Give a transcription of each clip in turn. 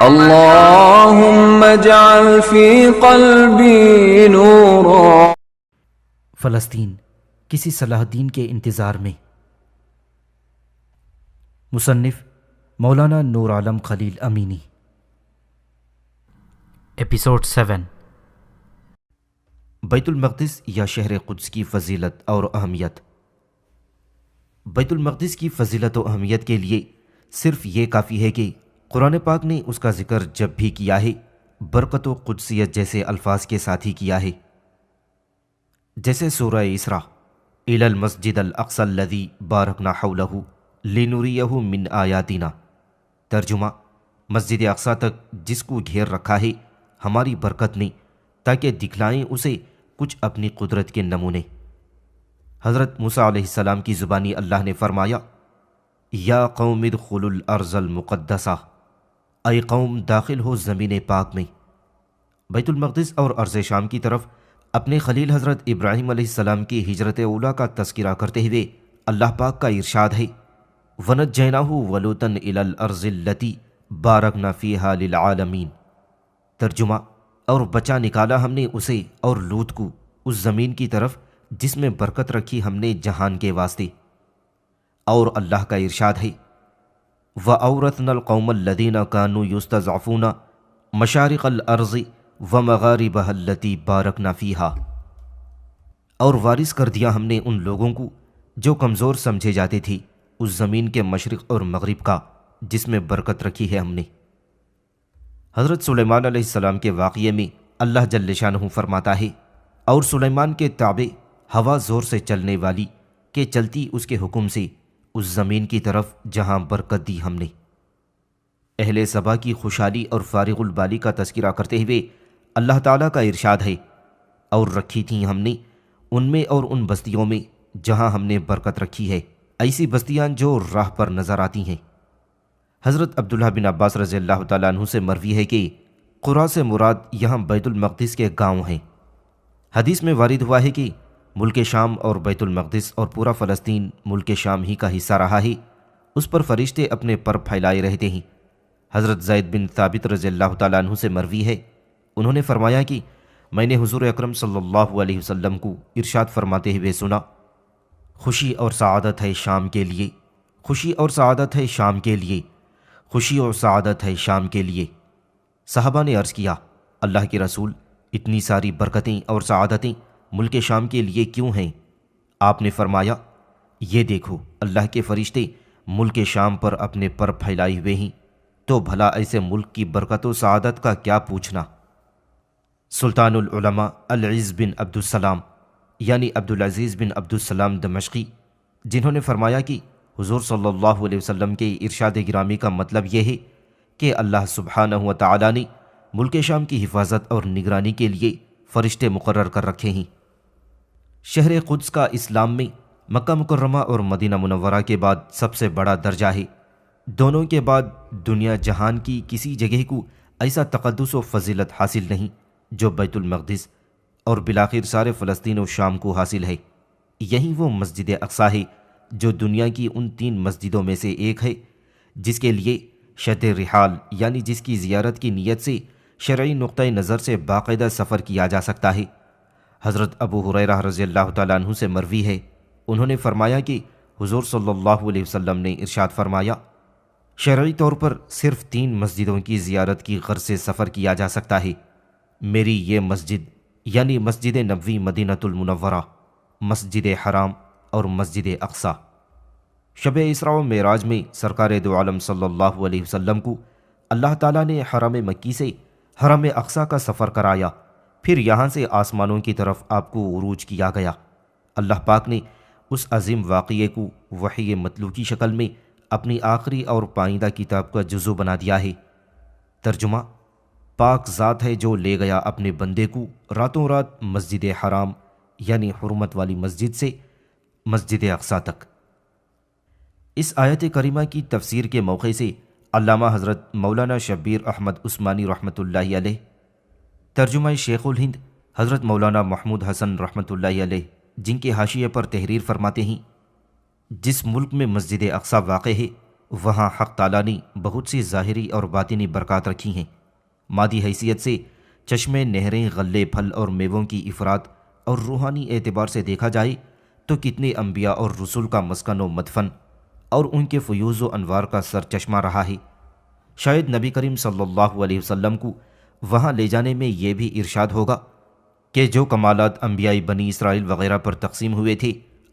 اللهم اجعل في قلبي نورا۔ فلسطین کسی صلاح الدین کے انتظار میں۔ مصنف مولانا نور عالم خلیل امینی۔ ایپیسوڈ 7، بیت المقدس یا شہر قدس کی فضیلت اور اہمیت۔ بیت المقدس کی فضیلت و اہمیت کے لیے صرف یہ کافی ہے کہ قرآن پاک نے اس کا ذکر جب بھی کیا ہے برکت و قدسیت جیسے الفاظ کے ساتھ ہی کیا ہے، جیسے سورہ اسراء الی المسجد الاقصی الذی بارکنا حولہ لنریہ من آیاتنا، ترجمہ مسجد اقصی تک جس کو گھیر رکھا ہے ہماری برکت نے تاکہ دکھلائیں اسے کچھ اپنی قدرت کے نمونے۔ حضرت موسیٰ علیہ السلام کی زبانی اللہ نے فرمایا، یا قوم ادخلوا الارض المقدسہ، اے قوم داخل ہو زمین پاک میں۔ بیت المقدس اور ارض شام کی طرف اپنے خلیل حضرت ابراہیم علیہ السلام کی ہجرت اولیٰ کا تذکرہ کرتے ہوئے اللہ پاک کا ارشاد ہے، وَنَجَّيْنَاهُ وَلُوطًا إِلَى الْأَرْضِ الَّتِي بَارَكْنَا فِيهَا لِلْعَالَمِينَ، ترجمہ اور بچا نکالا ہم نے اسے اور لوط کو اس زمین کی طرف جس میں برکت رکھی ہم نے جہان کے واسطے۔ اور اللہ کا ارشاد ہے، وَأَوْرَثْنَا الْقَوْمَ الَّذِينَ كَانُوا يُسْتَضْعَفُونَ مَشَارِقَ الْأَرْضِ وَمَغَارِبَهَا الَّتِي بَارَكْنَا فِيهَا، اور وارث کر دیا ہم نے ان لوگوں کو جو کمزور سمجھے جاتے تھے اس زمین کے مشرق اور مغرب کا جس میں برکت رکھی ہے ہم نے۔ حضرت سلیمان علیہ السلام کے واقعے میں اللہ جل شانہ فرماتا ہے، اور سلیمان کے تابع ہوا زور سے چلنے والی کہ چلتی اس کے حکم سے اس زمین کی طرف جہاں برکت دی ہم نے۔ اہل سبا کی خوشحالی اور فارغ البالی کا تذکرہ کرتے ہوئے اللہ تعالیٰ کا ارشاد ہے، اور رکھی تھیں ہم نے ان میں اور ان بستیوں میں جہاں ہم نے برکت رکھی ہے، ایسی بستیاں جو راہ پر نظر آتی ہیں۔ حضرت عبداللہ بن عباس رضی اللہ تعالیٰ عنہ سے مروی ہے کہ قریٰ سے مراد یہاں بیت المقدس کے گاؤں ہیں۔ حدیث میں وارد ہوا ہے کہ ملک شام اور بیت المقدس اور پورا فلسطین ملک شام ہی کا حصہ رہا ہے، اس پر فرشتے اپنے پر پھیلائے رہتے ہیں۔ حضرت زید بن ثابت رضی اللہ تعالیٰ عنہ سے مروی ہے، انہوں نے فرمایا کہ میں نے حضور اکرم صلی اللہ علیہ وسلم کو ارشاد فرماتے ہوئے سنا، خوشی اور سعادت ہے شام کے لیے، خوشی اور سعادت ہے شام کے لیے، خوشی اور سعادت ہے شام کے لیے۔ صحابہ نے عرض کیا، اللہ کے رسول، اتنی ساری برکتیں اور سعادتیں ملک شام کے لیے کیوں ہیں؟ آپ نے فرمایا، یہ دیکھو اللہ کے فرشتے ملک شام پر اپنے پر پھیلائے ہوئے ہیں، تو بھلا ایسے ملک کی برکت و سعادت کا کیا پوچھنا۔ سلطان العلماء العز بن عبد السلام یعنی عبدالعزیز بن عبد السلام دمشقی، جنہوں نے فرمایا کہ حضور صلی اللہ علیہ وسلم کے ارشاد گرامی کا مطلب یہ ہے کہ اللہ سبحانہ و تعالی نے ملک شام کی حفاظت اور نگرانی کے لیے فرشتے مقرر کر رکھے ہیں۔ شہر قدس کا اسلام میں مکہ مکرمہ اور مدینہ منورہ کے بعد سب سے بڑا درجہ ہے۔ دونوں کے بعد دنیا جہان کی کسی جگہ کو ایسا تقدس و فضیلت حاصل نہیں جو بیت المقدس اور بالآخر سارے فلسطین و شام کو حاصل ہے۔ یہی وہ مسجد اقصی ہے جو دنیا کی ان 3 مسجدوں میں سے ایک ہے جس کے لیے شد رحال یعنی جس کی زیارت کی نیت سے شرعی نقطۂ نظر سے باقاعدہ سفر کیا جا سکتا ہے۔ حضرت ابو ہریرہ رضی اللہ تعالیٰ عنہ سے مروی ہے، انہوں نے فرمایا کہ حضور صلی اللہ علیہ وسلم نے ارشاد فرمایا، شرعی طور پر صرف 3 مسجدوں کی زیارت کی غرض سے سفر کیا جا سکتا ہے، میری یہ مسجد یعنی مسجد نبوی مدینۃ المنورہ، مسجد حرام اور مسجد اقصی۔ شب اسراء و معراج میں سرکار دو عالم صلی اللہ علیہ وسلم کو اللہ تعالیٰ نے حرم مکی سے حرم اقصی کا سفر کرایا، پھر یہاں سے آسمانوں کی طرف آپ کو عروج کیا گیا۔ اللہ پاک نے اس عظیم واقعے کو وحی مطلوع کی شکل میں اپنی آخری اور پائندہ کتاب کا جزو بنا دیا ہے۔ ترجمہ، پاک ذات ہے جو لے گیا اپنے بندے کو راتوں رات مسجد حرام یعنی حرمت والی مسجد سے مسجد اقصی تک۔ اس آیت کریمہ کی تفسیر کے موقع سے علامہ حضرت مولانا شبیر احمد عثمانی رحمۃ اللہ علیہ، ترجمہ شیخ الہند حضرت مولانا محمود حسن رحمۃ اللہ علیہ، جن کے حاشیے پر تحریر فرماتے ہیں، جس ملک میں مسجد اقصی واقع ہے وہاں حق تعالیٰ نے بہت سی ظاہری اور باطنی برکات رکھی ہیں۔ مادی حیثیت سے چشمے، نہریں، غلے، پھل اور میووں کی افراد، اور روحانی اعتبار سے دیکھا جائے تو کتنے انبیاء اور رسول کا مسکن و مدفن اور ان کے فیوز و انوار کا سر چشمہ رہا ہے۔ شاید نبی کریم صلی اللہ علیہ وسلم کو وہاں لے جانے میں یہ بھی ارشاد ہوگا کہ جو کمالات انبیاء بنی اسرائیل وغیرہ پر تقسیم ہوئے تھے،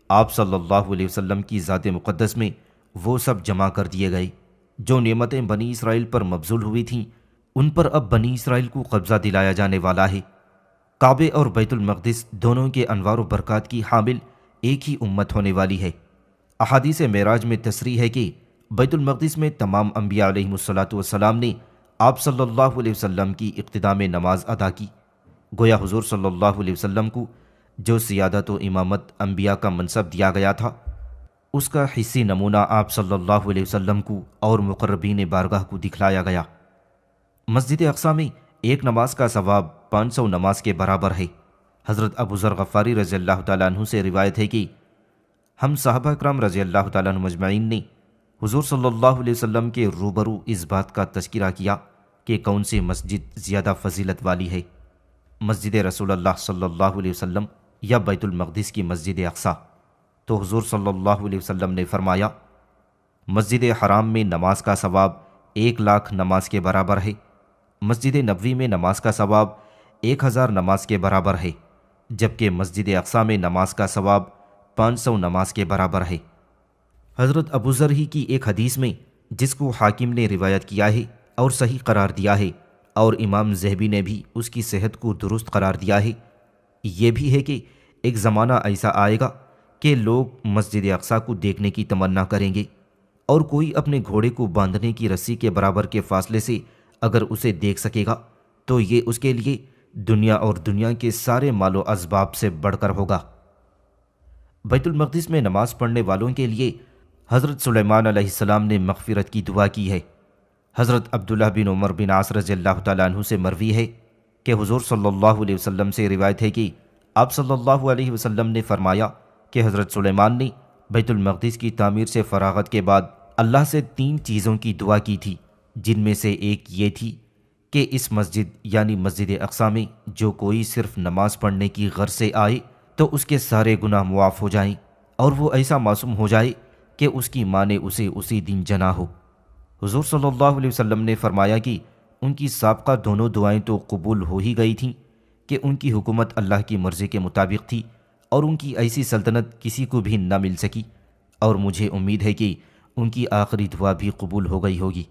آپ صلی اللہ علیہ وسلم کی ذات مقدس میں وہ سب جمع کر دیے گئے۔ جو نعمتیں بنی اسرائیل پر مبذول ہوئی تھیں، ان پر اب بنی اسرائیل کو قبضہ دلایا جانے والا ہے۔ کعبے اور بیت المقدس دونوں کے انوار و برکات کی حامل ایک ہی امت ہونے والی ہے۔ احادیث معراج میں تصریح ہے کہ بیت المقدس میں تمام انبیاء علیہم الصلاۃ والسلام نے آپ صلی اللہ علیہ وسلم کی اقتداء میں نماز ادا کی۔ گویا حضور صلی اللہ علیہ وسلم کو جو سیادت و امامت انبیاء کا منصب دیا گیا تھا، اس کا حصی نمونہ آپ صلی اللہ علیہ وسلم کو اور مقربین بارگاہ کو دکھلایا گیا۔ مسجد اقصی میں ایک نماز کا ثواب 500 نماز کے برابر ہے۔ حضرت ابو ذر غفاری رضی اللہ تعالیٰ عنہ سے روایت ہے کہ ہم صحابہ کرام رضی اللہ تعالیٰ عنہ مجمعین نے حضور صلی اللہ علیہ وسلم کے روبرو اس بات کا تذکرہ کیا کہ کون سی مسجد زیادہ فضیلت والی ہے، مسجد رسول اللہ صلی اللہ علیہ وسلم یا بیت المقدس کی مسجد اقصی؟ تو حضور صلی اللہ علیہ وسلم نے فرمایا، مسجد حرام میں نماز کا ثواب 1,00,000 نماز کے برابر ہے، مسجد نبوی میں نماز کا ثواب 1000 نماز کے برابر ہے، جبکہ مسجد اقصی میں نماز کا ثواب 500 نماز کے برابر ہے۔ حضرت ابو ذر ہی کی ایک حدیث میں، جس کو حاکم نے روایت کیا ہے اور صحیح قرار دیا ہے، اور امام ذہبی نے بھی اس کی صحت کو درست قرار دیا ہے، یہ بھی ہے کہ ایک زمانہ ایسا آئے گا کہ لوگ مسجد اقصی کو دیکھنے کی تمنا کریں گے، اور کوئی اپنے گھوڑے کو باندھنے کی رسی کے برابر کے فاصلے سے اگر اسے دیکھ سکے گا تو یہ اس کے لیے دنیا اور دنیا کے سارے مال و اسباب سے بڑھ کر ہوگا۔ بیت المقدس میں نماز پڑھنے والوں کے لیے حضرت سلیمان علیہ السلام نے مغفرت کی دعا کی ہے۔ حضرت عبداللہ بن عمر بن عاص رضی اللہ تعالیٰ عنہ سے مروی ہے کہ حضور صلی اللہ علیہ وسلم سے روایت ہے کہ آپ صلی اللہ علیہ وسلم نے فرمایا کہ حضرت سلیمان نے بیت المقدس کی تعمیر سے فراغت کے بعد اللہ سے 3 چیزوں کی دعا کی تھی، جن میں سے ایک یہ تھی کہ اس مسجد یعنی مسجد اقصی میں جو کوئی صرف نماز پڑھنے کی غرض سے آئے تو اس کے سارے گناہ معاف ہو جائیں، اور وہ ایسا معصوم ہو جائے کہ اس کی ماں نے اسے اسی دن جنا ہو۔ حضور صلی اللہ علیہ وسلم نے فرمایا کہ ان کی سابقہ دونوں دعائیں تو قبول ہو ہی گئی تھیں کہ ان کی حکومت اللہ کی مرضی کے مطابق تھی، اور ان کی ایسی سلطنت کسی کو بھی نہ مل سکی، اور مجھے امید ہے کہ ان کی آخری دعا بھی قبول ہو گئی ہوگی۔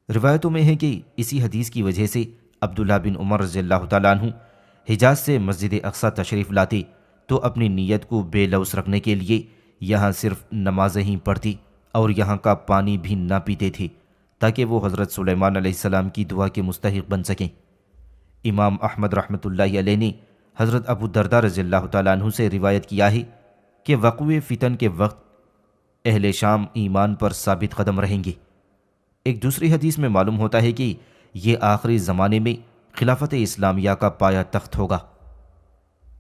روایتوں میں ہے کہ اسی حدیث کی وجہ سے عبداللہ بن عمر رضی اللہ تعالیٰ عنہ حجاز سے مسجد اقصی تشریف لاتے تو اپنی نیت کو بے لوث رکھنے کے لیے یہاں صرف نمازیں ہی پڑھتی اور یہاں کا پانی بھی نہ پیتے تھے، تاکہ وہ حضرت سلیمان علیہ السلام کی دعا کے مستحق بن سکیں۔ امام احمد رحمۃ اللہ علیہ نے حضرت ابو الدرداء رضی اللہ تعالیٰ عنہ سے روایت کیا ہے کہ وقوع فتن کے وقت اہل شام ایمان پر ثابت قدم رہیں گے۔ ایک دوسری حدیث میں معلوم ہوتا ہے کہ یہ آخری زمانے میں خلافت اسلامیہ کا پایہ تخت ہوگا۔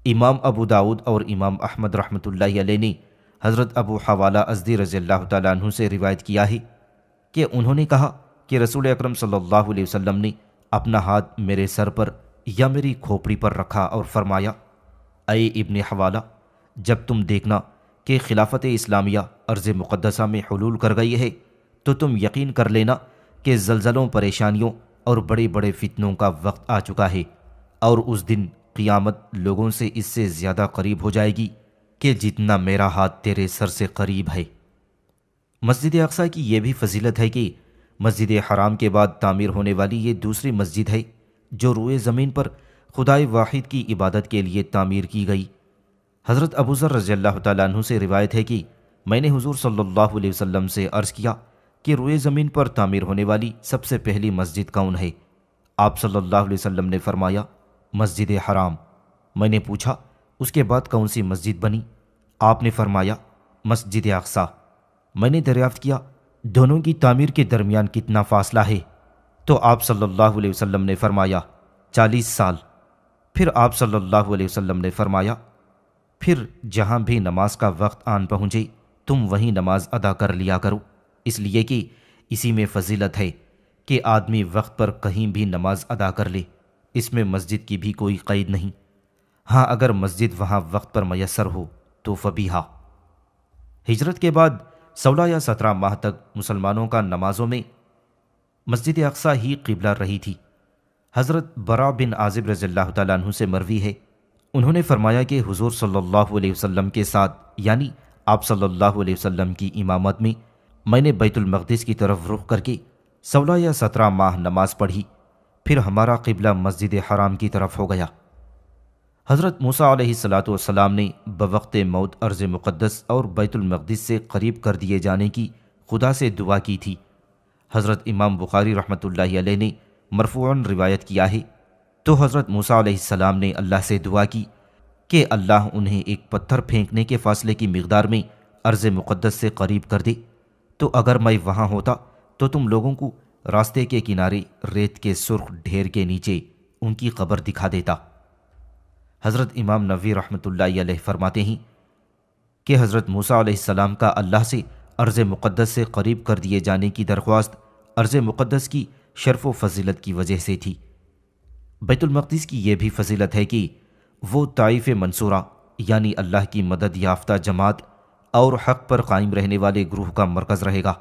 امام ابو داؤد اور امام احمد رحمۃ اللہ علیہ نے حضرت ابو حوالہ ازدی رضی اللہ تعالیٰ عنہ سے روایت کیا ہے کہ انہوں نے کہا کہ رسول اکرم صلی اللہ علیہ وسلم نے اپنا ہاتھ میرے سر پر یا میری کھوپڑی پر رکھا اور فرمایا، اے ابن حوالہ، جب تم دیکھنا کہ خلافت اسلامیہ ارض مقدسہ میں حلول کر گئی ہے تو تم یقین کر لینا کہ زلزلوں، پریشانیوں اور بڑے بڑے فتنوں کا وقت آ چکا ہے، اور اس دن قیامت لوگوں سے اس سے زیادہ قریب ہو جائے گی کہ جتنا میرا ہاتھ تیرے سر سے قریب ہے۔ مسجد اقصی کی یہ بھی فضیلت ہے کہ مسجد حرام کے بعد تعمیر ہونے والی یہ دوسری مسجد ہے جو روئے زمین پر خدائے واحد کی عبادت کے لیے تعمیر کی گئی۔ حضرت ابو ذر رضی اللہ تعالیٰ عنہ سے روایت ہے کہ میں نے حضور صلی اللہ علیہ وسلم سے عرض کیا کہ روئے زمین پر تعمیر ہونے والی سب سے پہلی مسجد کون ہے؟ آپ صلی اللہ علیہ وسلم نے فرمایا، مسجد حرام۔ میں نے پوچھا، اس کے بعد کون سی مسجد بنی؟ آپ نے فرمایا، مسجد اقصی۔ میں نے دریافت کیا، دونوں کی تعمیر کے درمیان کتنا فاصلہ ہے؟ تو آپ صلی اللہ علیہ وسلم نے فرمایا، 40 سال۔ پھر آپ صلی اللہ علیہ وسلم نے فرمایا، پھر جہاں بھی نماز کا وقت آن پہنچے تم وہیں نماز ادا کر لیا کرو۔ اس لیے کہ اسی میں فضیلت ہے کہ آدمی وقت پر کہیں بھی نماز ادا کر لے، اس میں مسجد کی بھی کوئی قید نہیں۔ ہاں اگر مسجد وہاں وقت پر میسر ہو تو فبیہا۔ ہجرت کے بعد 16 یا 17 ماہ تک مسلمانوں کا نمازوں میں مسجد اقصیٰ ہی قبلہ رہی تھی۔ حضرت براء بن عازب رضی اللہ تعالیٰ عنہ سے مروی ہے، انہوں نے فرمایا کہ حضور صلی اللہ علیہ وسلم کے ساتھ، یعنی آپ صلی اللہ علیہ وسلم کی امامت میں نے بیت المقدس کی طرف رخ کر کے 16 یا 17 ماہ نماز پڑھی، پھر ہمارا قبلہ مسجد حرام کی طرف ہو گیا۔ حضرت موسیٰ علیہ السلام نے بوقت موت ارض مقدس اور بیت المقدس سے قریب کر دیے جانے کی خدا سے دعا کی تھی۔ حضرت امام بخاری رحمۃ اللہ علیہ نے مرفوعاً روایت کیا ہے، تو حضرت موسیٰ علیہ السلام نے اللہ سے دعا کی کہ اللہ انہیں ایک پتھر پھینکنے کے فاصلے کی مقدار میں ارض مقدس سے قریب کر دے، تو اگر میں وہاں ہوتا تو تم لوگوں کو راستے کے کنارے ریت کے سرخ ڈھیر کے نیچے ان کی قبر دکھا دیتا۔ حضرت امام نووی رحمۃ اللہ علیہ فرماتے ہیں کہ حضرت موسیٰ علیہ السلام کا اللہ سے ارض مقدس سے قریب کر دیے جانے کی درخواست ارض مقدس کی شرف و فضیلت کی وجہ سے تھی۔ بیت المقدس کی یہ بھی فضیلت ہے کہ وہ طائف منصورہ یعنی اللہ کی مدد یافتہ جماعت اور حق پر قائم رہنے والے گروہ کا مرکز رہے گا۔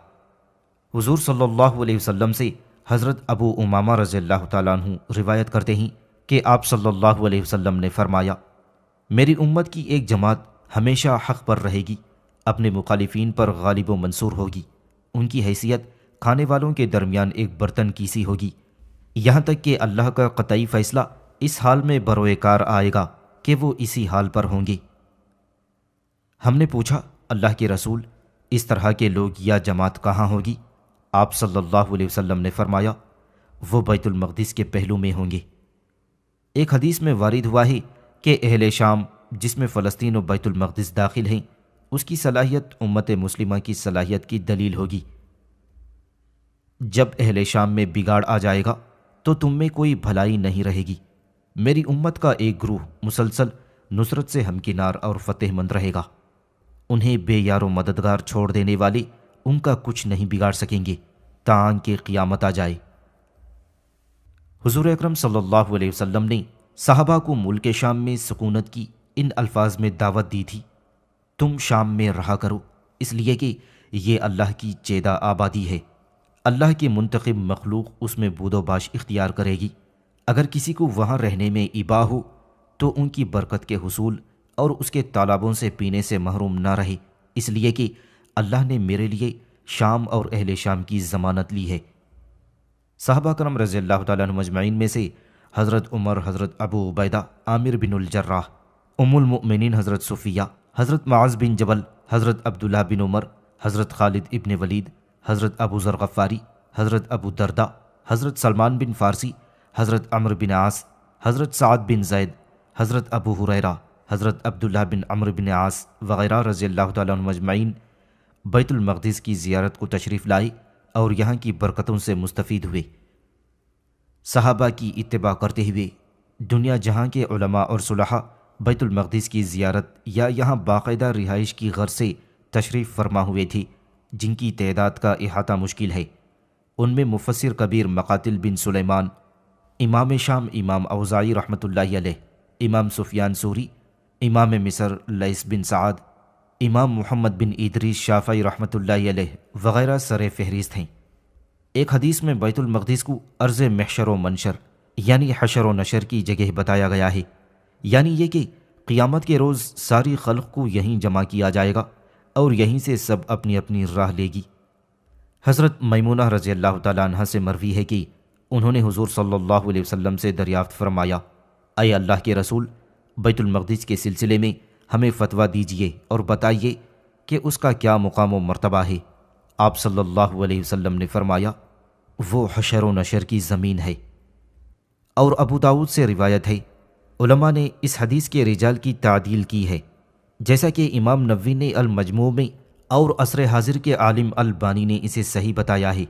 حضور صلی اللہ علیہ وسلم سے حضرت ابو امامہ رضی اللہ تعالیٰ عنہ روایت کرتے ہیں کہ آپ صلی اللہ علیہ وسلم نے فرمایا، میری امت کی ایک جماعت ہمیشہ حق پر رہے گی، اپنے مخالفین پر غالب و منصور ہوگی، ان کی حیثیت کھانے والوں کے درمیان ایک برتن کی سی ہوگی، یہاں تک کہ اللہ کا قطعی فیصلہ اس حال میں بروئے کار آئے گا کہ وہ اسی حال پر ہوں گے۔ ہم نے پوچھا، اللہ کے رسول، اس طرح کے لوگ یا جماعت کہاں ہوگی؟ آپ صلی اللہ علیہ وسلم نے فرمایا، وہ بیت المقدس کے پہلو میں ہوں گے۔ ایک حدیث میں وارد ہوا ہے کہ اہل شام، جس میں فلسطین و بیت المقدس داخل ہیں، اس کی صلاحیت امت مسلمہ کی صلاحیت کی دلیل ہوگی۔ جب اہل شام میں بگاڑ آ جائے گا تو تم میں کوئی بھلائی نہیں رہے گی۔ میری امت کا ایک گروہ مسلسل نصرت سے ہمکنار اور فتح مند رہے گا، انہیں بے یار و مددگار چھوڑ دینے والے ان کا کچھ نہیں بگاڑ سکیں گے تاں کہ قیامت آ جائے۔ حضور اکرم صلی اللہ علیہ وسلم نے صحابہ کو ملک شام میں سکونت کی ان الفاظ میں دعوت دی تھی، تم شام میں رہا کرو، اس لیے کہ یہ اللہ کی چیدہ آبادی ہے، اللہ کی منتخب مخلوق اس میں بود و باش اختیار کرے گی۔ اگر کسی کو وہاں رہنے میں ابا ہو تو ان کی برکت کے حصول اور اس کے تالابوں سے پینے سے محروم نہ رہے، اس لیے کہ اللہ نے میرے لیے شام اور اہل شام کی ضمانت لی ہے۔ صحابہ کرام رضی اللہ تعالیٰ عنہ مجمعین میں سے حضرت عمر، حضرت ابو عبیدہ عامر بن الجراح، ام المؤمنین حضرت صفیہ، حضرت معاذ بن جبل، حضرت عبداللہ بن عمر، حضرت خالد ابن ولید، حضرت ابو ذر غفاری، حضرت ابو دردہ، حضرت سلمان بن فارسی، حضرت عمرو بن عاص، حضرت سعد بن زید، حضرت ابو ہریرہ، حضرت عبداللہ بن عمرو بن عاص وغیرہ رضی اللہ تعالیٰ عنہ مجمعین بیت المقدس کی زیارت کو تشریف لائے اور یہاں کی برکتوں سے مستفید ہوئے۔ صحابہ کی اتباع کرتے ہوئے دنیا جہاں کے علماء اور صلحاء بیت المقدس کی زیارت یا یہاں باقاعدہ رہائش کی غرض سے تشریف فرما ہوئے تھے، جن کی تعداد کا احاطہ مشکل ہے۔ ان میں مفسر کبیر مقاتل بن سلیمان، امام شام امام اوزاعی رحمۃ اللہ علیہ، امام سفیان ثوری، امام مصر لیث بن سعد، امام محمد بن ادریس شافعی رحمۃ اللہ علیہ وغیرہ سر فہرست ہیں۔ ایک حدیث میں بیت المقدس کو ارض محشر و منشر یعنی حشر و نشر کی جگہ بتایا گیا ہے، یعنی یہ کہ قیامت کے روز ساری خلق کو یہیں جمع کیا جائے گا اور یہیں سے سب اپنی اپنی راہ لے گی۔ حضرت میمونہ رضی اللہ تعالیٰ عنہ سے مروی ہے کہ انہوں نے حضور صلی اللہ علیہ وسلم سے دریافت فرمایا، اے اللہ کے رسول، بیت المقدس کے سلسلے میں ہمیں فتویٰ دیجیے اور بتائیے کہ اس کا کیا مقام و مرتبہ ہے۔ آپ صلی اللہ علیہ وسلم نے فرمایا، وہ حشر و نشر کی زمین ہے۔ اور ابو داؤد سے روایت ہے، علماء نے اس حدیث کے رجال کی تعدیل کی ہے، جیسا کہ امام نووی نے المجموع میں اور عصر حاضر کے عالم البانی نے اسے صحیح بتایا ہے۔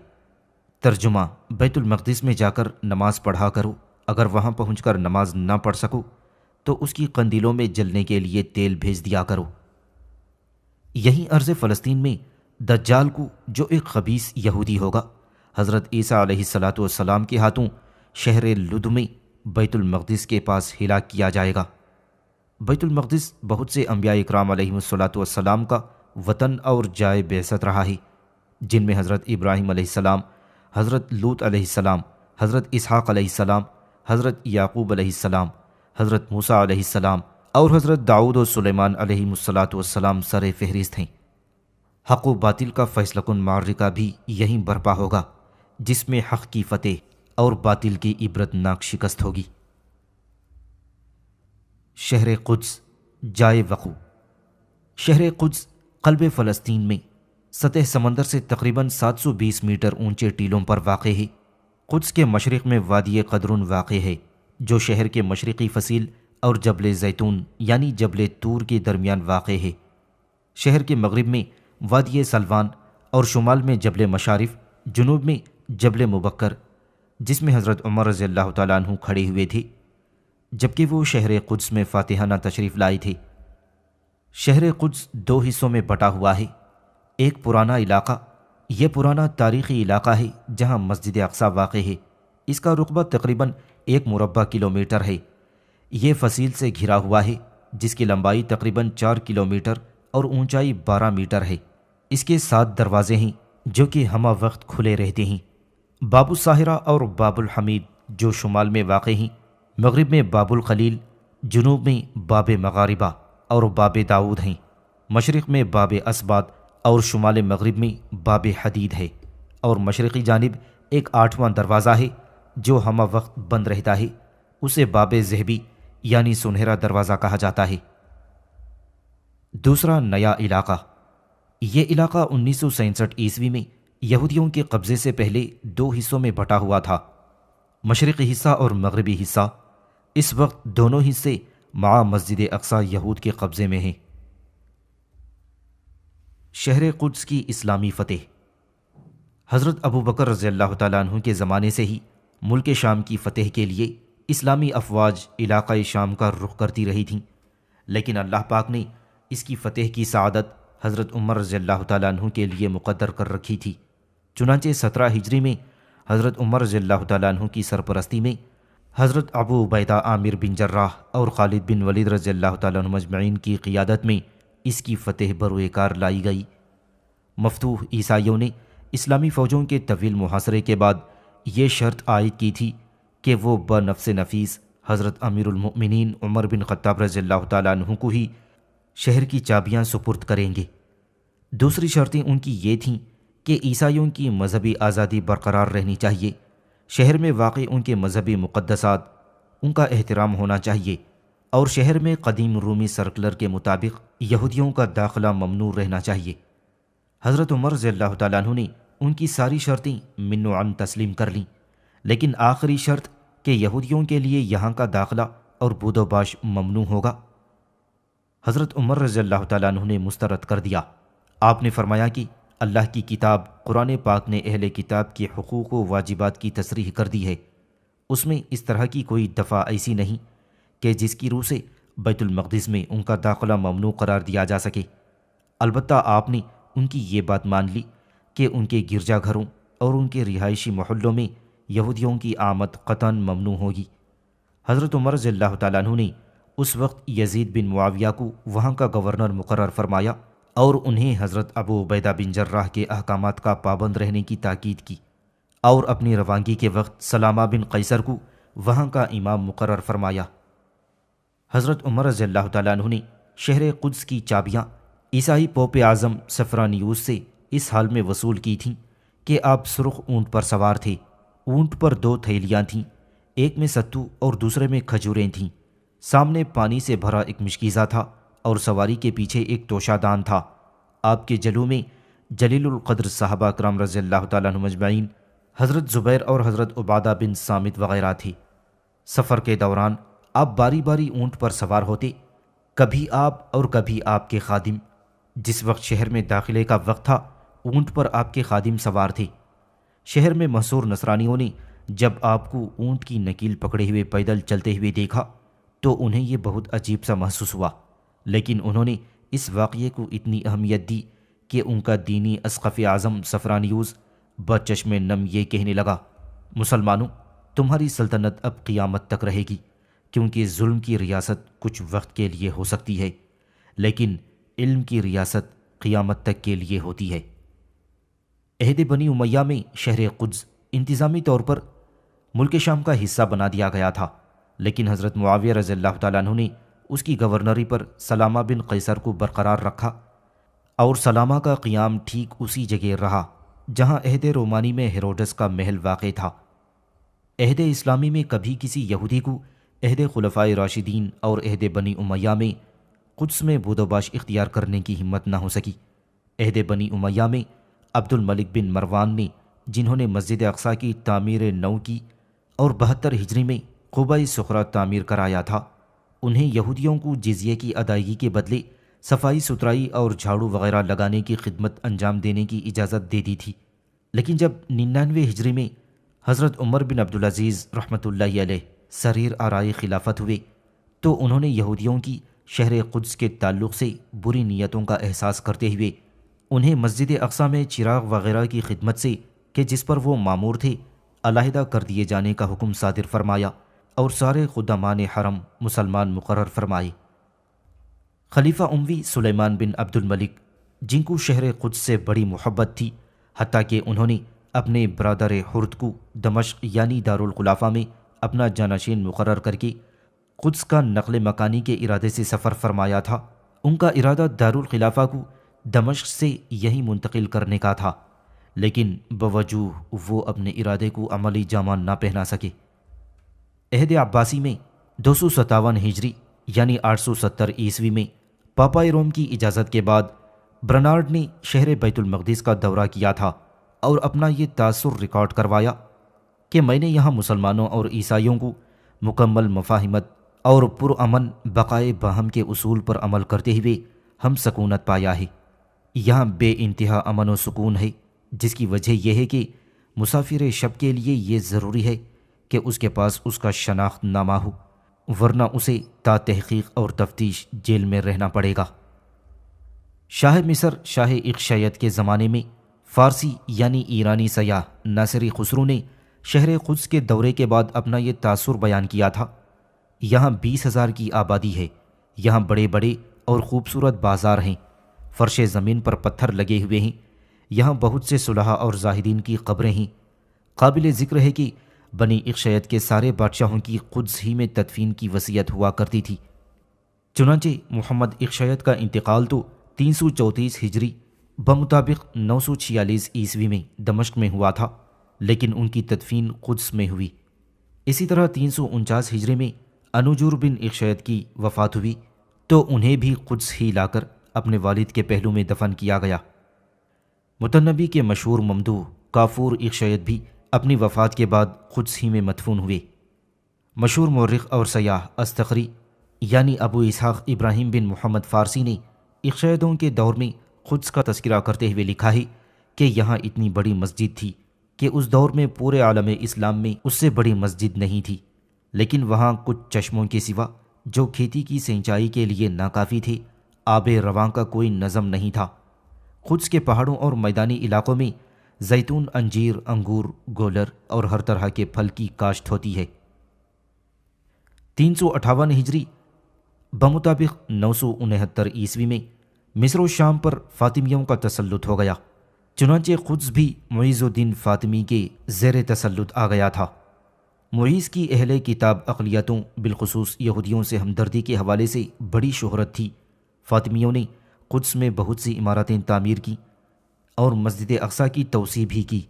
ترجمہ: بیت المقدس میں جا کر نماز پڑھا کرو، اگر وہاں پہنچ کر نماز نہ پڑھ سکو تو اس کی قندیلوں میں جلنے کے لیے تیل بھیج دیا کرو۔ یہیں ارض فلسطین میں دجال کو جو ایک خبیث یہودی ہوگا حضرت عیسیٰ علیہ الصلاۃ والسلام کے ہاتھوں شہر لد میں بیت المقدس کے پاس ہلاک کیا جائے گا۔ بیت المقدس بہت سے انبیاء اکرام علیہ الصلاۃ والسلام کا وطن اور جائے بعثت رہا ہے، جن میں حضرت ابراہیم علیہ السلام، حضرت لوط علیہ السلام، حضرت اسحاق علیہ السلام، حضرت یعقوب علیہ السلام، حضرت موسیٰ علیہ السلام اور حضرت داؤد و سلیمان علیہ الصلاۃ والسلام سر فہرست ہیں۔ حق و باطل کا فیصلہ کن معرکہ بھی یہیں برپا ہوگا، جس میں حق کی فتح اور باطل کی عبرتناک شکست ہوگی۔ شہر قدس جائے وقوع۔ شہر قدس قلب فلسطین میں سطح سمندر سے تقریباً 720 میٹر اونچے ٹیلوں پر واقع ہے۔ قدس کے مشرق میں وادی قدرون واقع ہے، جو شہر کے مشرقی فصیل اور جبل زیتون یعنی جبل طور کے درمیان واقع ہے۔ شہر کے مغرب میں وادی سلوان اور شمال میں جبل مشارف، جنوب میں جبل مبکر، جس میں حضرت عمر رضی اللہ تعالیٰ عنہ کھڑے ہوئے تھے جبکہ وہ شہر قدس میں فاتحانہ تشریف لائے تھے۔ شہر قدس 2 حصوں میں بٹا ہوا ہے۔ ایک پرانا علاقہ، یہ پرانا تاریخی علاقہ ہے جہاں مسجد اقصی واقع ہے۔ اس کا رقبہ تقریباً 1 مربع کلومیٹر ہے۔ یہ فصیل سے گھرا ہوا ہے، جس کی لمبائی تقریباً 4 کلومیٹر اور اونچائی 12 میٹر ہے۔ اس کے 7 دروازے ہیں جو کہ ہمہ وقت کھلے رہتے ہیں۔ باب الساہرہ اور باب الحمید جو شمال میں واقع ہیں، مغرب میں باب الخلیل، جنوب میں باب مغاربہ اور باب داؤد ہیں، مشرق میں باب اسباد اور شمال مغرب میں باب حدید ہے، اور مشرقی جانب ایک 8واں دروازہ ہے جو ہمہ وقت بند رہتا ہے، اسے باب ذہبی یعنی سنہرا دروازہ کہا جاتا ہے۔ دوسرا نیا علاقہ۔ یہ علاقہ 1967 عیسوی میں یہودیوں کے قبضے سے پہلے 2 حصوں میں بٹا ہوا تھا، مشرقی حصہ اور مغربی حصہ۔ اس وقت دونوں حصے مع مسجد اقصی یہود کے قبضے میں ہیں۔ شہر قدس کی اسلامی فتح۔ حضرت ابو بکر رضی اللہ تعالیٰ عنہ کے زمانے سے ہی ملک شام کی فتح کے لیے اسلامی افواج علاقہ شام کا رخ کرتی رہی تھیں، لیکن اللہ پاک نے اس کی فتح کی سعادت حضرت عمر رضی اللہ تعالیٰ عنہ کے لیے مقدر کر رکھی تھی۔ چنانچہ 17 ہجری میں حضرت عمر رضی اللہ تعالیٰ عنہ کی سرپرستی میں حضرت ابو عبیدہ عامر بن جراح اور خالد بن ولید رضی اللہ تعالیٰ عنہ مجمعین کی قیادت میں اس کی فتح بروئے کار لائی گئی۔ مفتوح عیسائیوں نے اسلامی فوجوں کے طویل محاصرے کے بعد یہ شرط عائد کی تھی کہ وہ بنفس نفیس حضرت امیر المؤمنین عمر بن خطاب رضی اللہ تعالیٰ عنہ کو ہی شہر کی چابیاں سپرد کریں گے۔ دوسری شرطیں ان کی یہ تھیں کہ عیسائیوں کی مذہبی آزادی برقرار رہنی چاہیے، شہر میں واقع ان کے مذہبی مقدسات ان کا احترام ہونا چاہیے، اور شہر میں قدیم رومی سرکلر کے مطابق یہودیوں کا داخلہ ممنوع رہنا چاہیے۔ حضرت عمر رضی اللہ تعالیٰ عنہ نے ان کی ساری شرطیں من و عن تسلیم کر لیں، لیکن آخری شرط کہ یہودیوں کے لیے یہاں کا داخلہ اور بود و باش ممنوع ہوگا، حضرت عمر رضی اللہ تعالیٰ عنہ نے مسترد کر دیا۔ آپ نے فرمایا کہ اللہ کی کتاب قرآن پاک نے اہل کتاب کے حقوق و واجبات کی تصریح کر دی ہے، اس میں اس طرح کی کوئی دفعہ ایسی نہیں کہ جس کی روح سے بیت المقدس میں ان کا داخلہ ممنوع قرار دیا جا سکے۔ البتہ آپ نے ان کی یہ بات مان لی کہ ان کے گرجا گھروں اور ان کے رہائشی محلوں میں یہودیوں کی آمد قطعاً ممنوع ہوگی۔ حضرت عمر رضی اللہ تعالیٰ عنہ نے اس وقت یزید بن معاویہ کو وہاں کا گورنر مقرر فرمایا اور انہیں حضرت ابو عبیدہ بن جراح کے احکامات کا پابند رہنے کی تاکید کی، اور اپنی روانگی کے وقت سلامہ بن قیصر کو وہاں کا امام مقرر فرمایا۔ حضرت عمر رضی اللہ تعالیٰ عنہ نے شہر قدس کی چابیاں عیسائی پوپ اعظم سفرانیوس سے اس حال میں وصول کی تھیں کہ آپ سرخ اونٹ پر سوار تھے۔ اونٹ پر 2 تھیلیاں تھیں، ایک میں ستو اور دوسرے میں کھجوریں تھیں۔ سامنے پانی سے بھرا ایک مشکیزہ تھا اور سواری کے پیچھے ایک توشہ دان تھا۔ آپ کے جلو میں جلیل القدر صحابہ کرام رضی اللہ تعالیٰ عنہ مجمعین، حضرت زبیر اور حضرت عبادہ بن صامت وغیرہ تھے۔ سفر کے دوران آپ باری باری اونٹ پر سوار ہوتے، کبھی آپ اور کبھی آپ کے خادم۔ جس وقت شہر میں داخلے کا وقت تھا، اونٹ پر آپ کے خادم سوار تھے۔ شہر میں محصور نصرانیوں نے جب آپ کو اونٹ کی نکیل پکڑے ہوئے پیدل چلتے ہوئے دیکھا تو انہیں یہ بہت عجیب سا محسوس ہوا، لیکن انہوں نے اس واقعے کو اتنی اہمیت دی کہ ان کا دینی اسقف اعظم سفرانیوس بچشم نم یہ کہنے لگا، مسلمانوں، تمہاری سلطنت اب قیامت تک رہے گی، کیونکہ ظلم کی ریاست کچھ وقت کے لیے ہو سکتی ہے، لیکن علم کی ریاست قیامت تک کے لیے ہوتی ہے۔ عہد بنی امیہ میں شہر قدس انتظامی طور پر ملک شام کا حصہ بنا دیا گیا تھا، لیکن حضرت معاویہ رضی اللہ تعالیٰ عنہ نے اس کی گورنری پر سلامہ بن قیصر کو برقرار رکھا، اور سلامہ کا قیام ٹھیک اسی جگہ رہا جہاں عہد رومانی میں ہیروڈس کا محل واقع تھا۔ عہد اسلامی میں کبھی کسی یہودی کو عہد خلفائے راشدین اور عہد بنی امیہ میں قدس میں بود و باش اختیار کرنے کی ہمت نہ ہو سکی۔ عہد بنی امیہ میں عبد الملک بن مروان نے، جنہوں نے مسجد اقصیٰ کی تعمیر نو کی اور 72 ہجری میں قبہ صخرہ تعمیر کرایا تھا، انہیں یہودیوں کو جزیے کی ادائیگی کے بدلے صفائی ستھرائی اور جھاڑو وغیرہ لگانے کی خدمت انجام دینے کی اجازت دے دی تھی۔ لیکن جب 99 ہجری میں حضرت عمر بن عبدالعزیز رحمۃ اللہ علیہ سریر آرائے خلافت ہوئے تو انہوں نے یہودیوں کی شہر قدس کے تعلق سے بری نیتوں کا احساس کرتے ہوئے انہیں مسجد اقصیٰ میں چراغ وغیرہ کی خدمت سے کہ جس پر وہ مامور تھے علیحدہ کر دیے جانے کا حکم صادر فرمایا اور سارے خدامان حرم مسلمان مقرر فرمائے۔ خلیفہ اموی سلیمان بن عبد الملک، جن کو شہر قدس سے بڑی محبت تھی، حتیٰ کہ انہوں نے اپنے برادر حرد کو دمشق یعنی دارالخلافہ میں اپنا جانشین مقرر کر کے قدس کا نقل مکانی کے ارادے سے سفر فرمایا تھا، ان کا ارادہ دارالخلافہ کو دمشق سے یہی منتقل کرنے کا تھا، لیکن بوجوہ وہ اپنے ارادے کو عملی جامہ نہ پہنا سکے۔ عہد عباسی میں 257 ہجری یعنی 870 عیسوی میں پاپا روم کی اجازت کے بعد برنارڈ نے شہر بیت المقدس کا دورہ کیا تھا اور اپنا یہ تاثر ریکارڈ کروایا کہ میں نے یہاں مسلمانوں اور عیسائیوں کو مکمل مفاہمت اور پرامن بقائے باہم کے اصول پر عمل کرتے ہوئے ہم سکونت پایا ہے۔ یہاں بے انتہا امن و سکون ہے، جس کی وجہ یہ ہے کہ مسافر شب کے لیے یہ ضروری ہے کہ اس کے پاس اس کا شناخت نامہ ہو، ورنہ اسے تا تحقیق اور تفتیش جیل میں رہنا پڑے گا۔ شاہ مصر شاہ اقشیت کے زمانے میں فارسی یعنی ایرانی سیاح ناصری خسرو نے شہر قدس کے دورے کے بعد اپنا یہ تاثر بیان کیا تھا۔ یہاں 20,000 کی آبادی ہے، یہاں بڑے بڑے اور خوبصورت بازار ہیں، فرش زمین پر پتھر لگے ہوئے ہیں، یہاں بہت سے صلحاء اور زاہدین کی قبریں ہیں۔ قابل ذکر ہے کہ بنی اقشیت کے سارے بادشاہوں کی قدس ہی میں تدفین کی وصیت ہوا کرتی تھی۔ چنانچہ محمد اقشیت کا انتقال تو 334 ہجری بمطابق 946 عیسوی میں دمشق میں ہوا تھا، لیکن ان کی تدفین قدس میں ہوئی۔ اسی طرح 349 ہجری میں انوجور بن اقشیت کی وفات ہوئی تو انہیں بھی قدس ہی لا کر اپنے والد کے پہلو میں دفن کیا گیا۔ متنبی کے مشہور ممدوح کافور اقشیت بھی اپنی وفات کے بعد قدس ہی میں مدفون ہوئے۔ مشہور مورخ اور سیاح استخری یعنی ابو اسحاق ابراہیم بن محمد فارسی نے اقشیتوں کے دور میں قدس کا تذکرہ کرتے ہوئے لکھا ہے کہ یہاں اتنی بڑی مسجد تھی کہ اس دور میں پورے عالم اسلام میں اس سے بڑی مسجد نہیں تھی، لیکن وہاں کچھ چشموں کے سوا جو کھیتی کی سینچائی کے لیے ناکافی تھے، آب رواں کا کوئی نظم نہیں تھا۔ قدس کے پہاڑوں اور میدانی علاقوں میں زیتون، انجیر، انگور، گولر اور ہر طرح کے پھل کی کاشت ہوتی ہے۔ 358 ہجری بمطابق 969 عیسوی میں مصر و شام پر فاطمیوں کا تسلط ہو گیا، چنانچہ قدس بھی معیز الدین فاطمی کے زیر تسلط آ گیا تھا۔ معیز کی اہل کتاب اقلیتوں بالخصوص یہودیوں سے ہمدردی کے حوالے سے بڑی شہرت تھی۔ فاطمیوں نے قدس میں بہت سی عمارتیں تعمیر کی اور مسجد اقصیٰ کی توسیع بھی کی۔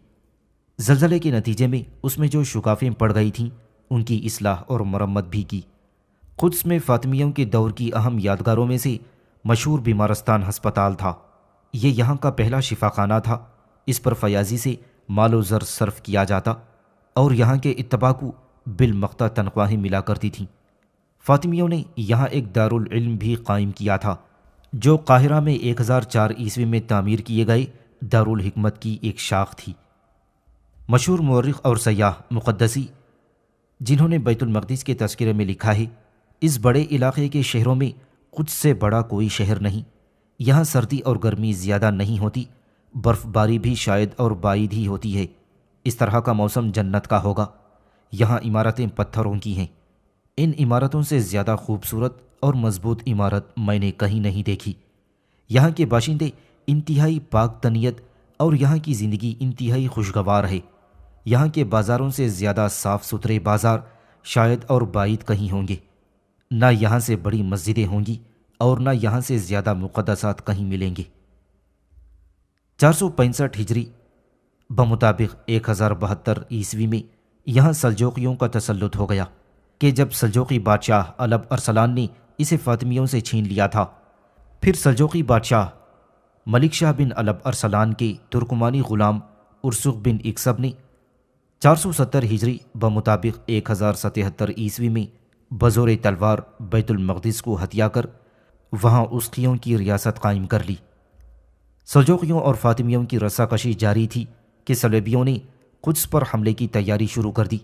زلزلے کے نتیجے میں اس میں جو شکافیں پڑ گئی تھیں ان کی اصلاح اور مرمت بھی کی۔ قدس میں فاطمیوں کے دور کی اہم یادگاروں میں سے مشہور بیمارستان ہسپتال تھا۔ یہ یہاں کا پہلا شفا خانہ تھا، اس پر فیاضی سے مال و زر صرف کیا جاتا اور یہاں کے اتباع کو بالمقطع تنخواہیں ملا کرتی تھیں۔ فاطمیوں نے یہاں ایک دارالعلم بھی قائم کیا تھا جو قاہرہ میں 1004 عیسوی میں تعمیر کیے گئے دارالحکمت کی ایک شاخ تھی۔ مشہور مورخ اور سیاح مقدسی، جنہوں نے بیت المقدس کے تذکرے میں لکھا ہے، اس بڑے علاقے کے شہروں میں قدس سے بڑا کوئی شہر نہیں، یہاں سردی اور گرمی زیادہ نہیں ہوتی، برف باری بھی شاید اور بعید ہی ہوتی ہے۔ اس طرح کا موسم جنت کا ہوگا۔ یہاں عمارتیں پتھروں کی ہیں۔ ان عمارتوں سے زیادہ خوبصورت اور مضبوط عمارت میں نے کہیں نہیں دیکھی۔ یہاں کے باشندے انتہائی پاک طبیعت اور یہاں کی زندگی انتہائی خوشگوار ہے۔ یہاں کے بازاروں سے زیادہ صاف ستھرے بازار شاید اور بعید کہیں ہوں گے۔ نہ یہاں سے بڑی مسجدیں ہوں گی اور نہ یہاں سے زیادہ مقدسات کہیں ملیں گے۔ 465 ہجری بمطابق 1072 عیسوی میں یہاں سلجوقیوں کا تسلط ہو گیا کہ جب سلجوقی بادشاہ الب ارسلان نے اسے فاطمیوں سے چھین لیا تھا، پھر سلجوقی بادشاہ ملک شاہ بن الب ارسلان کے ترکمانی غلام ارسغ بن اکسب نے 470 ہجری بمطابق 1077 عیسوی میں بزور تلوار بیت المقدس کو ہتھیا کر وہاں اسقیوں کی ریاست قائم کر لی۔ سلجوقیوں اور فاطمیوں کی رساکشی جاری تھی کہ صلیبیوں نے قدس پر حملے کی تیاری شروع کر دی۔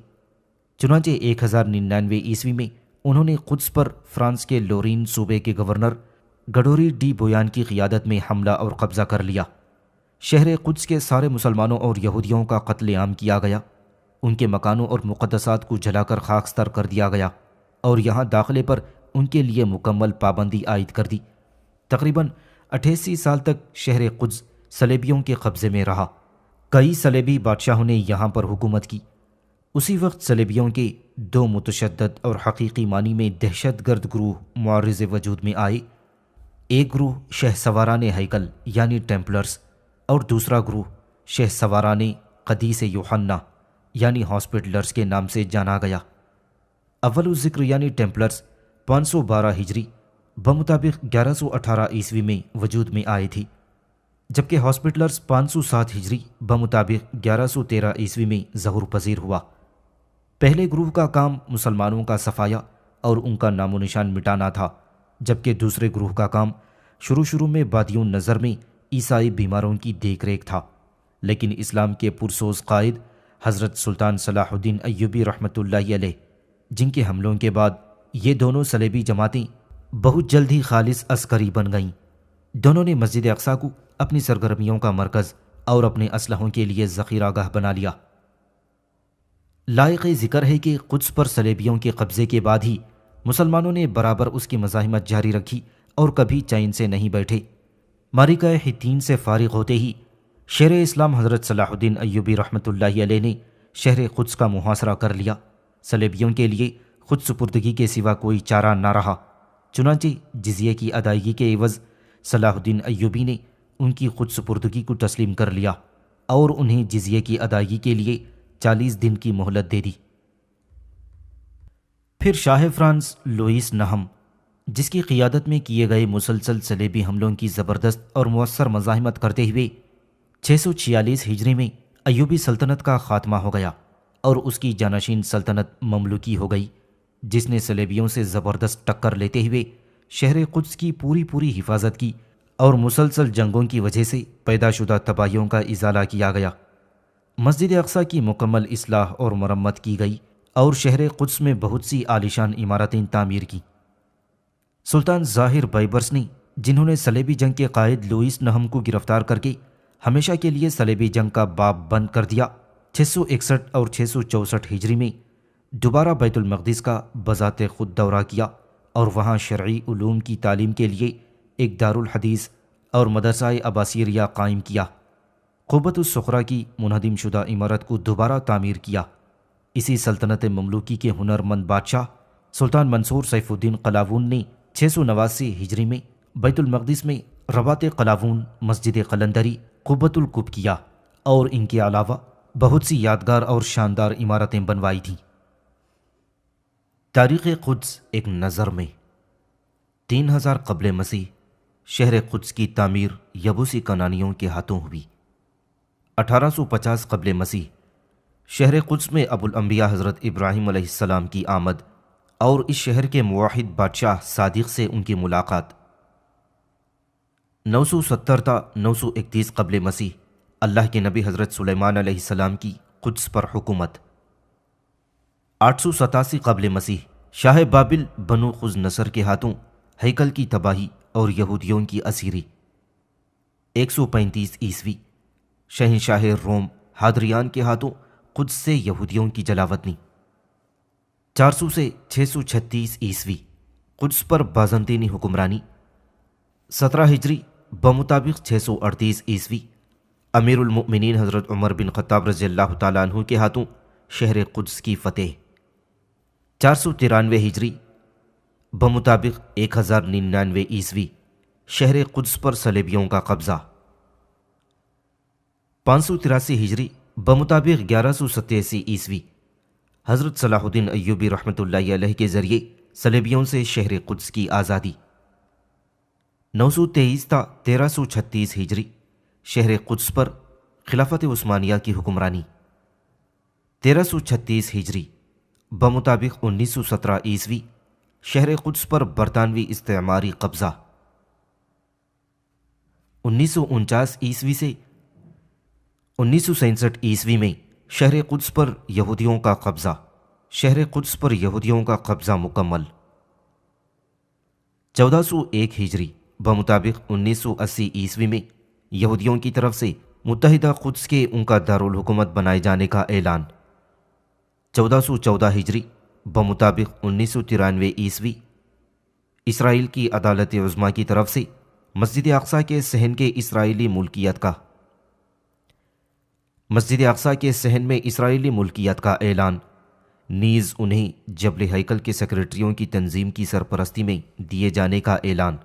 چنانچہ 1099 عیسوی میں انہوں نے قدس پر فرانس کے لورین صوبے کے گورنر گڈوری ڈی بویان کی قیادت میں حملہ اور قبضہ کر لیا۔ شہر قدس کے سارے مسلمانوں اور یہودیوں کا قتل عام کیا گیا۔ ان کے مکانوں اور مقدسات کو جلا کر خاکستر کر دیا گیا اور یہاں داخلے پر ان کے لیے مکمل پابندی عائد کر دی۔ تقریباً 88 سال تک شہر قدس صلیبیوں کے قبضے میں رہا۔ کئی صلیبی بادشاہوں نے یہاں پر حکومت کی۔ اسی وقت صلیبیوں کے دو متشدد اور حقیقی معنی میں دہشت گرد گروہ معارض وجود میں آئے۔ ایک گروہ شہ سواران ہیکل یعنی ٹیمپلرز اور دوسرا گروہ شہ سواران قدیس یوحنا یعنی ہاسپٹلرز کے نام سے جانا گیا۔ اول الذکر یعنی ٹیمپلرز 512 ہجری بمطابق 1118 عیسوی میں وجود میں آئے تھی، جبکہ ہاسپٹلرز 507 ہجری بمطابق 1113 عیسوی میں ظہور پذیر ہوا۔ پہلے گروہ کا کام مسلمانوں کا صفایا اور ان کا نام و نشان مٹانا تھا، جبکہ دوسرے گروہ کا کام شروع میں بادیوں نظر میں عیسائی بیماروں کی دیکھ ریکھ تھا، لیکن اسلام کے پرسوز قائد حضرت سلطان صلاح الدین ایوبی رحمۃ اللہ علیہ، جن کے حملوں کے بعد یہ دونوں صلیبی جماعتیں بہت جلد ہی خالص عسکری بن گئیں۔ دونوں نے مسجد اقصیٰ کو اپنی سرگرمیوں کا مرکز اور اپنے اسلحوں کے لیے ذخیرہ گاہ بنا لیا۔ لائق ذکر ہے کہ قدس پر صلیبیوں کے قبضے کے بعد ہی مسلمانوں نے برابر اس کی مزاحمت جاری رکھی اور کبھی چین سے نہیں بیٹھے۔ معرکہ حطین سے فارغ ہوتے ہی شیر اسلام حضرت صلاح الدین ایوبی رحمۃ اللہ علیہ نے شہر قدس کا محاصرہ کر لیا۔ صلیبیوں کے لیے خود سپردگی کے سوا کوئی چارہ نہ رہا، چنانچہ جزیے کی ادائیگی کے عوض صلاح الدین ایوبی نے ان کی خود سپردگی کو تسلیم کر لیا اور انہیں جزیے کی ادائیگی کے لیے 40 دن کی مہلت دے دی۔ پھر شاہ فرانس لوئیس نہم، جس کی قیادت میں کیے گئے مسلسل صلیبی حملوں کی زبردست اور مؤثر مزاحمت کرتے ہوئے 646 ہجری میں ایوبی سلطنت کا خاتمہ ہو گیا اور اس کی جانشین سلطنت مملوکی ہو گئی، جس نے صلیبیوں سے زبردست ٹکر لیتے ہوئے شہر قدس کی پوری حفاظت کی اور مسلسل جنگوں کی وجہ سے پیدا شدہ تباہیوں کا ازالہ کیا گیا۔ مسجد اقصیٰ کی مکمل اصلاح اور مرمت کی گئی اور شہر قدس میں بہت سی عالیشان عمارتیں تعمیر کی۔ سلطان ظاہر بیبرس نے، جنہوں نے صلیبی جنگ کے قائد لوئیس نہم کو گرفتار کر کے ہمیشہ کے لیے صلیبی جنگ کا باب بند کر دیا، 661 اور 664 ہجری میں دوبارہ بیت المقدس کا بذات خود دورہ کیا اور وہاں شرعی علوم کی تعلیم کے لیے ایک دارالحدیث اور مدرسہ عباسیریہ قائم کیا۔ قوت الصخرہ کی منہدم شدہ عمارت کو دوبارہ تعمیر کیا۔ اسی سلطنت مملوکی کے ہنرمند بادشاہ سلطان منصور سیف الدین قلاوون نے 689 ہجری میں بیت المقدس میں رباط قلاوون، مسجد قلندری، قبۃ الکب کیا اور ان کے علاوہ بہت سی یادگار اور شاندار عمارتیں بنوائی تھیں۔ تاریخ قدس ایک نظر میں 3000 قبل مسیح شہر قدس کی تعمیر یبوسی کنانیوں کے ہاتھوں ہوئی۔ 1850 قبل مسیح شہر قدس میں ابو الانبیاء حضرت ابراہیم علیہ السلام کی آمد اور اس شہر کے موحد بادشاہ صادق سے ان کی ملاقات۔ 970 تا 931 قبل مسیح اللہ کے نبی حضرت سلیمان علیہ السلام کی قدس پر حکومت۔ 887 قبل مسیح شاہ بابل بنو خز نصر کے ہاتھوں ہیکل کی تباہی اور یہودیوں کی اسیری۔ 135 عیسوی شہنشاہ روم حادریان کے ہاتھوں قدس سے یہودیوں کی جلاوطنی۔ 400 سے 636 عیسوی قدس پر بازنطینی حکمرانی۔ 17 ہجری بمطابق 638 عیسوی امیر المؤمنین حضرت عمر بن خطاب رضی اللہ تعالیٰ عنہ کے ہاتھوں شہر قدس کی فتح۔ 493 ہجری بمطابق 1099 عیسوی شہر قدس پر صلیبیوں کا قبضہ۔ 583 ہجری بمطابق 1187 عیسوی حضرت صلاح الدین ایوبی رحمۃ اللہ علیہ کے ذریعے صلیبیوں سے شہر قدس کی آزادی۔ 923 تا 1336 ہجری شہر قدس پر خلافت عثمانیہ کی حکمرانی۔ 1336 ہجری بمطابق 1917 عیسوی شہر قدس پر برطانوی استعماری قبضہ۔ 1949 عیسوی سے 1967 عیسوی میں شہر قدس پر یہودیوں کا قبضہ۔ شہر قدس پر یہودیوں کا قبضہ مکمل۔ 1401 ہجری بمطابق 1980 عیسوی میں یہودیوں کی طرف سے متحدہ قدس کے ان کا دارالحکومت بنائے جانے کا اعلان۔ 1414 ہجری بمطابق 1993 عیسوی اسرائیل کی عدالت عظمیٰ کی طرف سے مسجد اقصیٰ کے صحن کے اسرائیلی ملکیت کا مسجد اقصیٰ کے صحن میں اسرائیلی ملکیت کا اعلان، نیز انہیں جبل ہیکل کے سیکرٹریوں کی تنظیم کی سرپرستی میں دیے جانے کا اعلان۔